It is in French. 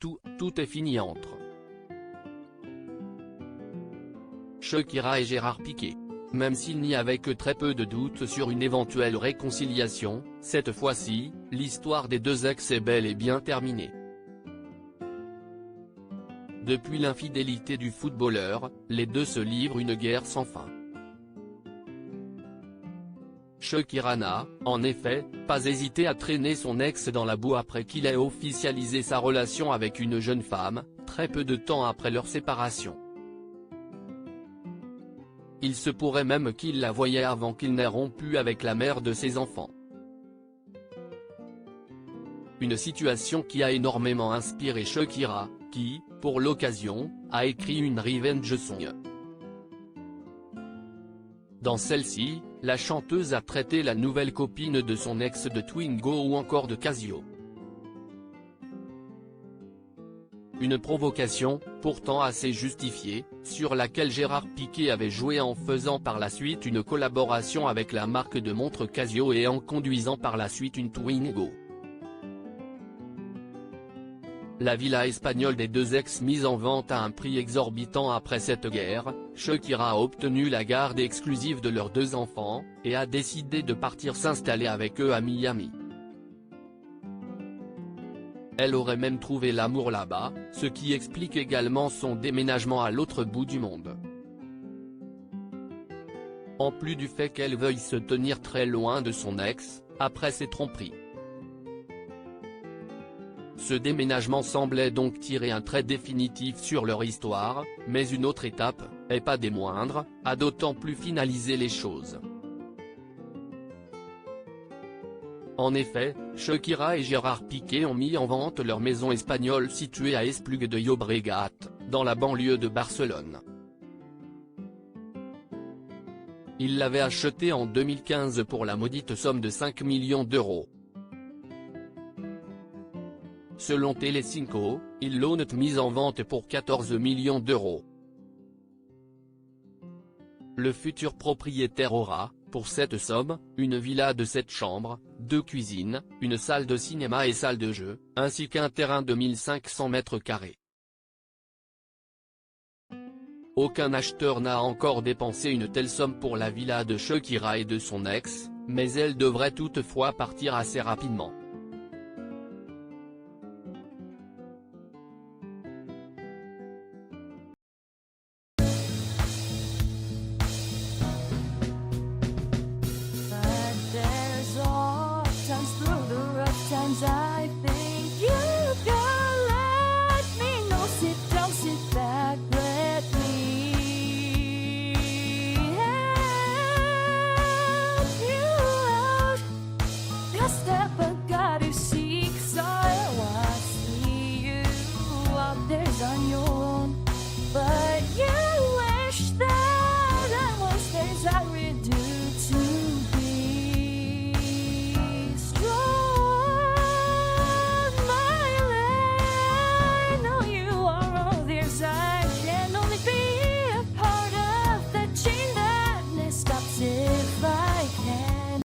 tout est fini entre Shakira et Gérard Piqué. Même s'il n'y avait que très peu de doutes sur une éventuelle réconciliation, cette fois-ci, l'histoire des deux ex est bel et bien terminée. Depuis l'infidélité du footballeur, les deux se livrent une guerre sans fin. Shakira n'a, en effet, pas hésité à traîner son ex dans la boue après qu'il ait officialisé sa relation avec une jeune femme, très peu de temps après leur séparation. Il se pourrait même qu'il la voyait avant qu'il n'ait rompu avec la mère de ses enfants. Une situation qui a énormément inspiré Shakira, qui, pour l'occasion, a écrit une revenge song. Dans celle-ci, la chanteuse a traité la nouvelle copine de son ex de Twingo ou encore de Casio. Une provocation, pourtant assez justifiée, sur laquelle Gérard Piqué avait joué en faisant par la suite une collaboration avec la marque de montres Casio et en conduisant par la suite une Twingo. La villa espagnole des deux ex mise en vente à un prix exorbitant après cette guerre, Shakira a obtenu la garde exclusive de leurs deux enfants, et a décidé de partir s'installer avec eux à Miami. Elle aurait même trouvé l'amour là-bas, ce qui explique également son déménagement à l'autre bout du monde. En plus du fait qu'elle veuille se tenir très loin de son ex, après ses tromperies. Ce déménagement semblait donc tirer un trait définitif sur leur histoire, mais une autre étape, et pas des moindres, a d'autant plus finalisé les choses. En effet, Shakira et Gérard Piqué ont mis en vente leur maison espagnole située à Esplugue de Llobregat, dans la banlieue de Barcelone. Ils l'avaient achetée en 2015 pour la maudite somme de 5 millions d'euros. Selon Telecinco, ils l'ont mise en vente pour 14 millions d'euros. Le futur propriétaire aura, pour cette somme, une villa de 7 chambres, 2 cuisines, une salle de cinéma et salle de jeu, ainsi qu'un terrain de 1500 mètres carrés. Aucun acheteur n'a encore dépensé une telle somme pour la villa de Shakira et de son ex, mais elle devrait toutefois partir assez rapidement.